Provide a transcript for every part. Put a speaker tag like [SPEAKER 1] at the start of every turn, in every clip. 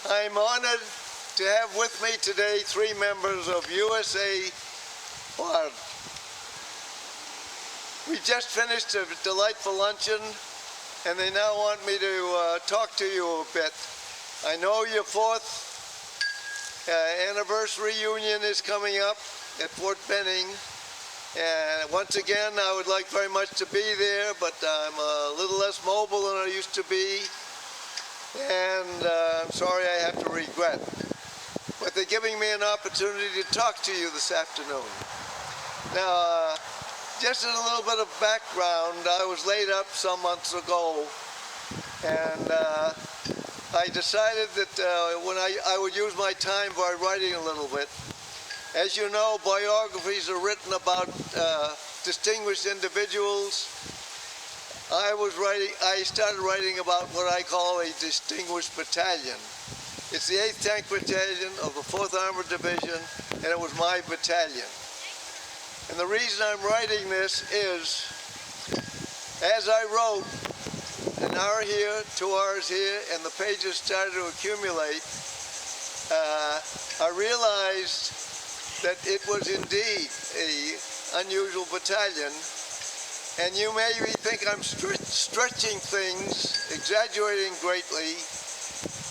[SPEAKER 1] I'm honored to have with me today three members of USA Board. We just finished a delightful luncheon, and they now want me to talk to you a bit. I know your fourth anniversary reunion is coming up at Fort Benning, and once again I would like very much to be there, but I'm a little less mobile than I used to be, and I'm sorry I have to regret. But they're giving me an opportunity to talk to you this afternoon. Now, just as a little bit of background, I was laid up some months ago, and I decided that when I would use my time by writing a little bit. As you know, biographies are written about distinguished individuals. I started writing about what I call a distinguished battalion. It's the 8th Tank Battalion of the 4th Armored Division, and it was my battalion. And the reason I'm writing this is, as I wrote, an hour here, 2 hours here, and the pages started to accumulate, I realized that it was indeed an unusual battalion. And you maybe think I'm stretching things, exaggerating greatly,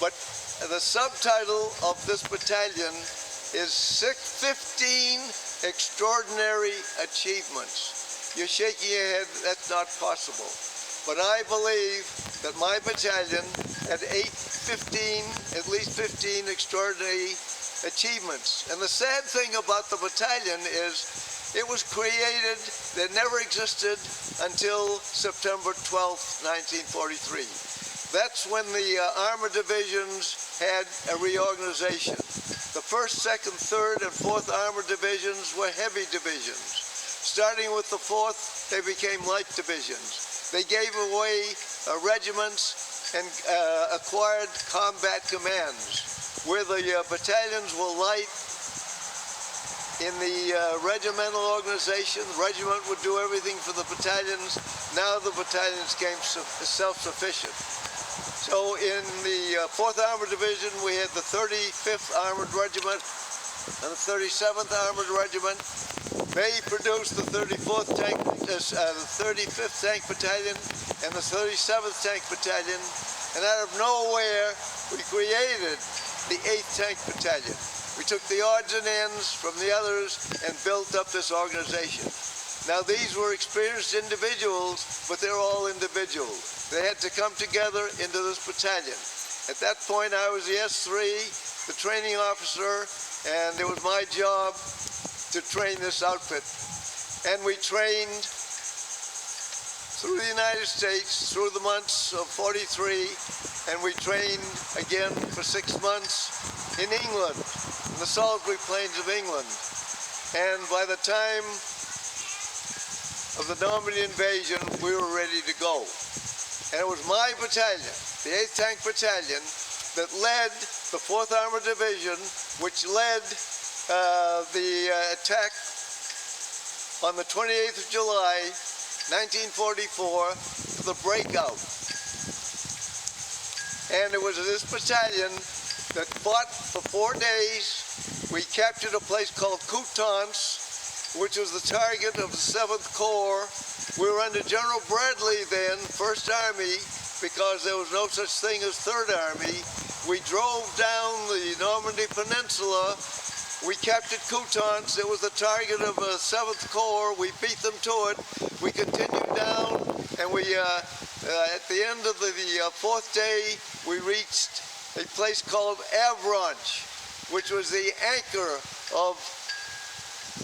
[SPEAKER 1] but the subtitle of this battalion is 15 Extraordinary Achievements. You're shaking your head, that's not possible. But I believe that my battalion had at least 15 extraordinary achievements. And the sad thing about the battalion is it was created, it never existed until September 12th, 1943. That's when the armored divisions had a reorganization. The 1st, 2nd, 3rd, and 4th Armored Divisions were heavy divisions. Starting with the 4th, they became light divisions. They gave away regiments and acquired combat commands. Where the battalions were light in the regimental organization, the regiment would do everything for the battalions. Now the battalions became self-sufficient. So in the 4th Armored Division, we had the 35th Armored Regiment and the 37th Armored Regiment. They produced the 35th Tank Battalion and the 37th Tank Battalion. And out of nowhere, we created the 8th Tank Battalion. We took the odds and ends from the others and built up this organization. Now these were experienced individuals, but they're all individuals. They had to come together into this battalion. At that point I was the S3, the training officer, and it was my job to train this outfit. And we trained through the United States, through the months of 43, and we trained again for 6 months in England, in the Salisbury Plains of England. And by the time of the Normandy invasion, we were ready to go. And it was my battalion, the 8th Tank Battalion, that led the 4th Armored Division, which led the attack on the 28th of July, 1944, for the breakout. And it was this battalion that fought for 4 days. We captured a place called Coutances, which was the target of the 7th Corps. We were under General Bradley then, 1st Army, because there was no such thing as 3rd Army. We drove down the Normandy Peninsula. We captured Coutances. It was the target of the 7th Corps. We beat them to it. We continued down, and we, at the end of the 4th day, we reached a place called Avranches, which was the anchor of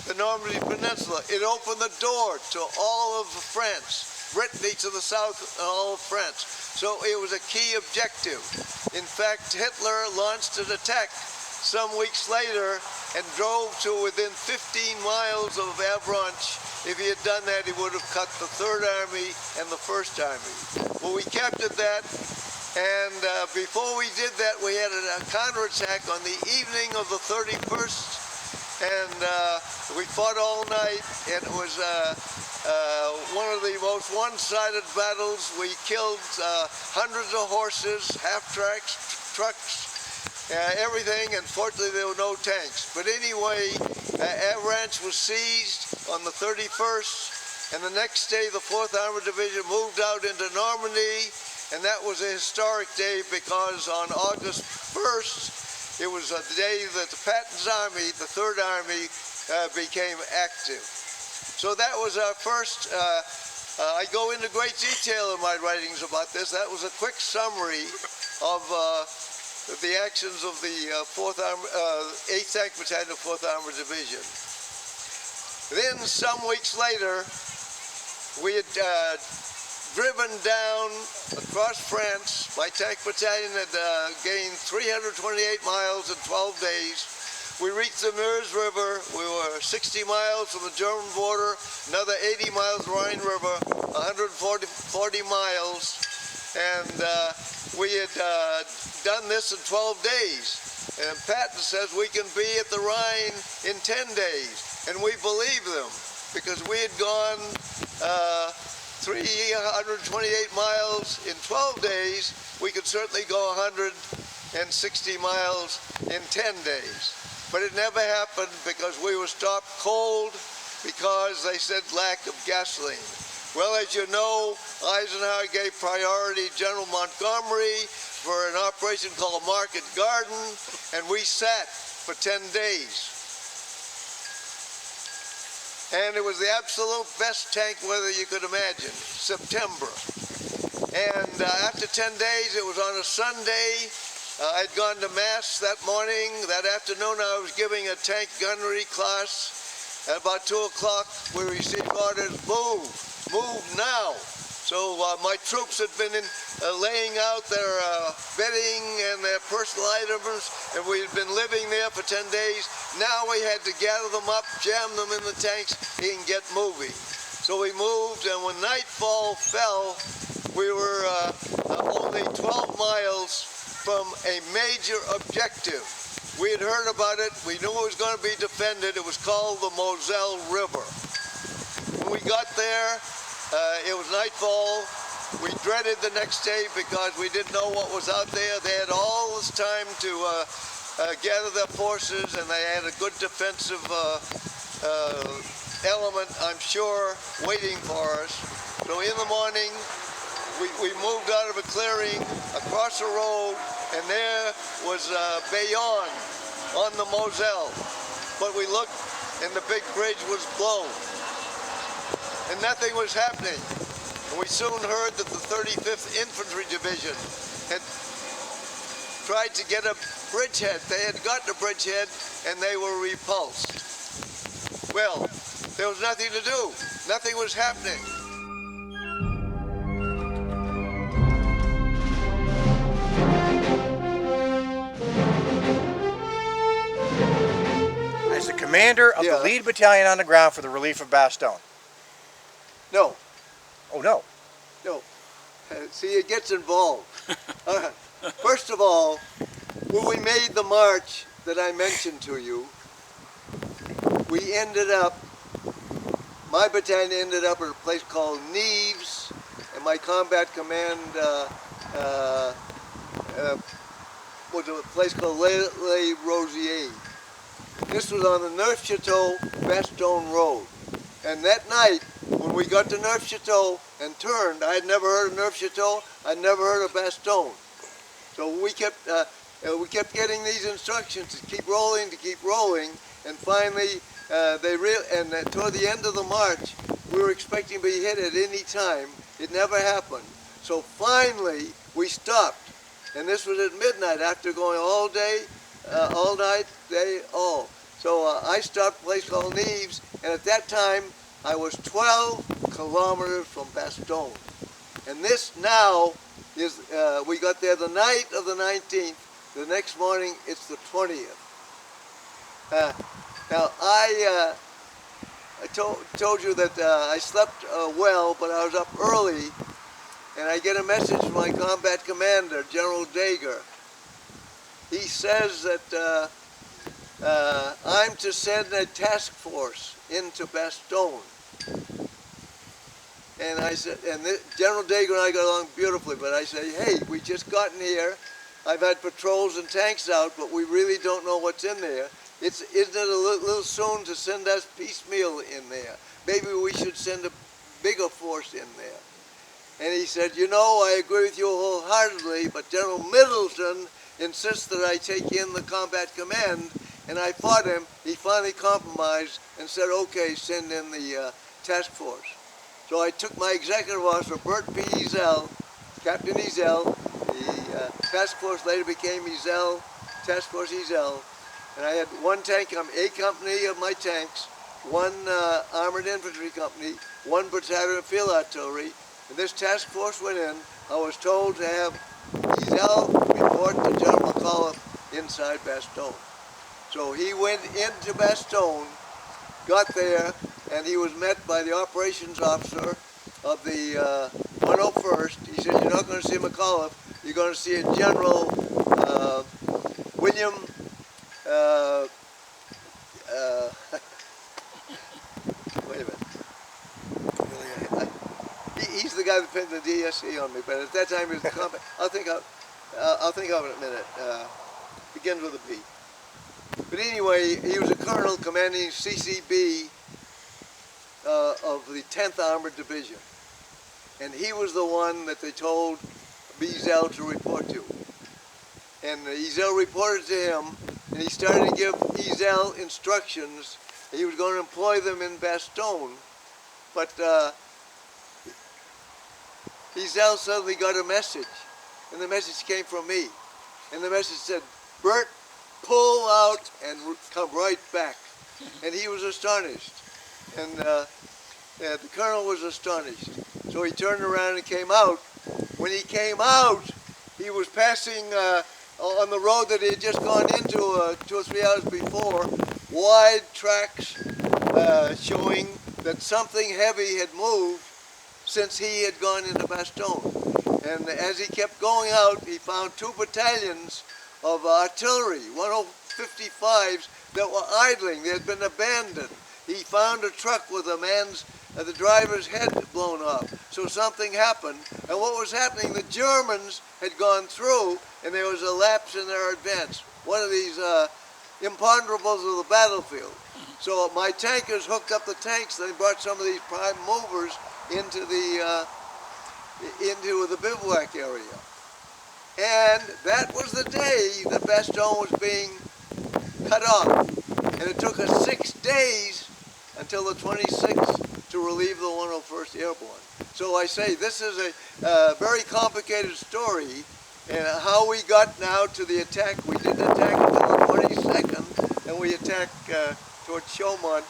[SPEAKER 1] the Normandy Peninsula. It opened the door to all of France, Brittany to the south, and all of France. So it was a key objective. In fact, Hitler launched an attack some weeks later and drove to within 15 miles of Avranches. If he had done that, he would have cut the 3rd Army and the 1st Army. Well, we captured that, and before we did that, we had a counterattack on the evening of the 31st, and we fought all night, and it was one of the most one-sided battles. We killed hundreds of horses, half-tracks, trucks, everything, and fortunately there were no tanks. But anyway, our ranch was seized on the 31st, and the next day the 4th Armored Division moved out into Normandy, and that was a historic day because on August 1st, it was the day that the Patton's Army, the 3rd Army, became active. So that was our first, I go into great detail in my writings about this. That was a quick summary of the actions of the 8th Tank Battalion of 4th Armored Division. Then some weeks later, we had driven down across France. My tank battalion had gained 328 miles in 12 days. We reached the Meuse River. We were 60 miles from the German border, another 80 miles Rhine River, 140 miles, and we had done this in 12 days. And Patton says we can be at the Rhine in 10 days, and we believe them because we had gone 328 miles in 12 days. We could certainly go 160 miles in 10 days. But it never happened because we were stopped cold because they said lack of gasoline. Well, as you know, Eisenhower gave priority to General Montgomery for an operation called Market Garden, and we sat for 10 days. And it was the absolute best tank weather you could imagine, September. And after 10 days, it was on a Sunday. I'd gone to Mass that morning. That afternoon, I was giving a tank gunnery class. At about 2 o'clock, we received orders, move now. So my troops had been laying out their bedding and their personal items, and we had been living there for 10 days. Now we had to gather them up, jam them in the tanks, and get moving. So we moved, and when nightfall fell, we were only 12 miles from a major objective. We had heard about it. We knew it was going to be defended. It was called the Moselle River. When we got there, it was nightfall. We dreaded the next day because we didn't know what was out there. They had all this time to gather their forces, and they had a good defensive element, I'm sure, waiting for us. So in the morning, we moved out of a clearing, across a road, and there was Bayonne on the Moselle. But we looked, and the big bridge was blown, and nothing was happening. And we soon heard that the 35th Infantry Division had tried to get a bridgehead. They had gotten a bridgehead, and they were repulsed. Well, there was nothing to do. Nothing was happening.
[SPEAKER 2] As the commander of the lead battalion on the ground for the relief of Bastogne.
[SPEAKER 1] No.
[SPEAKER 2] Oh, no.
[SPEAKER 1] No. See, it gets involved. First of all, when we made the march that I mentioned to you, we ended up, my battalion ended up at a place called Nives, and my combat command was a place called Les Rosiers. This was on the Neufchâteau-Bastogne Road. And that night, when we got to Neufchâteau and turned, I had never heard of Neufchâteau, I'd never heard of Bastogne. So we kept getting these instructions to keep rolling, and finally, toward the end of the march, we were expecting to be hit at any time. It never happened. So finally, we stopped. And this was at midnight after going all day, all night, day, all. So I stopped at a place called Nives, and at that time, I was 12 kilometers from Bastogne. And this now is, we got there the night of the 19th. The next morning, it's the 20th. Now, I told you that I slept well, but I was up early, and I get a message from my combat commander, General Dager. He says that I'm to send a task force into Bastogne. And I said, General Dager and I got along beautifully, but I said, hey, we just gotten here. I've had patrols and tanks out, but we really don't know what's in there. Isn't it a little soon to send us piecemeal in there? Maybe we should send a bigger force in there. And he said, you know, I agree with you wholeheartedly, but General Middleton insists that I take in the combat command, and I fought him. He finally compromised and said, okay, send in the task force. So I took my executive officer, Bert P. Ezel, Captain Ezel. The task force later became Ezel, Task Force Ezel. And I had one tank, A company of my tanks, one armored infantry company, one battalion of field artillery. And this task force went in. I was told to have Ezel report to General McAuliffe inside Bastogne. So he went into Bastogne, got there, and he was met by the operations officer of the 101st. He said, you're not going to see McAuliffe, you're going to see a General William wait a minute. He's the guy that pinned the DSC on me, but at that time he was the combat. I'll think of it in a minute. Begins with a B. But anyway, he was a colonel commanding CCB of the 10th Armored Division. And he was the one that they told Ezel to report to. And Ezel reported to him, and he started to give Ezel instructions. He was going to employ them in Bastogne, but Ezel suddenly got a message, and the message came from me. And the message said, Bert, pull out and come right back. And he was astonished. And the colonel was astonished. So he turned around and came out. When he came out, he was passing on the road that he had just gone into 2 or 3 hours before, wide tracks showing that something heavy had moved since he had gone into Bastogne. And as he kept going out, he found 2 battalions of artillery, 155s that were idling. They had been abandoned. He found a truck with the driver's head blown off. So something happened. And what was happening, the Germans had gone through and there was a lapse in their advance. One of these imponderables of the battlefield. So my tankers hooked up the tanks, they brought some of these prime movers into the bivouac area. And that was the day that Bastogne was being cut off. And it took us 6 days until the 26th to relieve the 101st Airborne. So I say this is a very complicated story, and how we got now to the attack. We didn't attack until the 22nd, and we attacked towards Chaumont.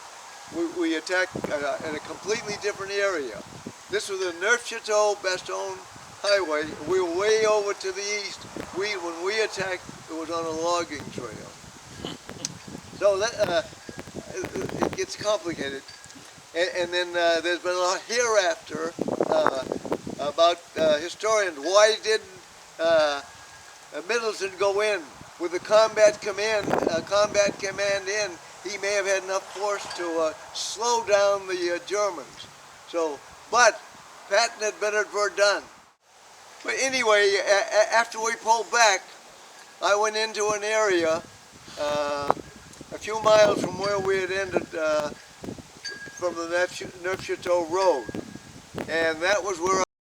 [SPEAKER 1] We attacked in a completely different area. This was the Neufchâteau-Bastogne highway. We were way over to the east. When we attacked, it was on a logging trail. So that, it gets complicated. And then there's been a lot hereafter about historians. Why didn't Middleton go in with the combat command in? He may have had enough force to slow down the Germans. So, but Patton had better done. But anyway, after we pulled back, I went into an area a few miles from where we had ended from the Neufchâteau Road. And that was where